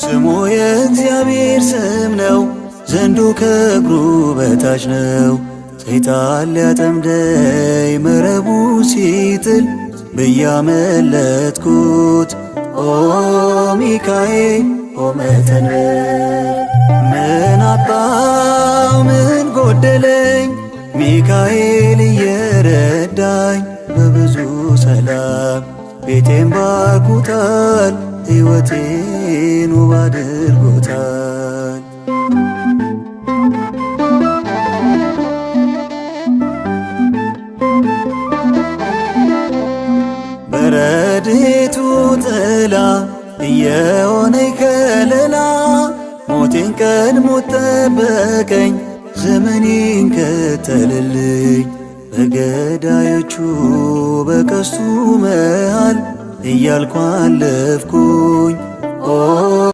ስሙ የእግዚአብሔር ስም ነው፣ ዘንዱ ከእግሩ በታች ነው። ሰይጣን ሊያጠምደኝ መረቡ ሲጥል ብያመለጥኩት ኦ ሚካኤል ቆመ ተንበል። ምን አጣው ምን ጎደለኝ ሚካኤል እየረዳኝ በብዙ ሰላም ቤቴን ባርኩታል ሕይወቴን ውብ አድርጎታል። በረድኤቱ ጥላ እየሆነኝ ከለላ ሞቴን ቀድሞ ጠበቀኝ ዘመኔን ከተልልኝ በገዳዮቹ በቀስቱ መሃል እያልኩ አለፍኩኝ ኦ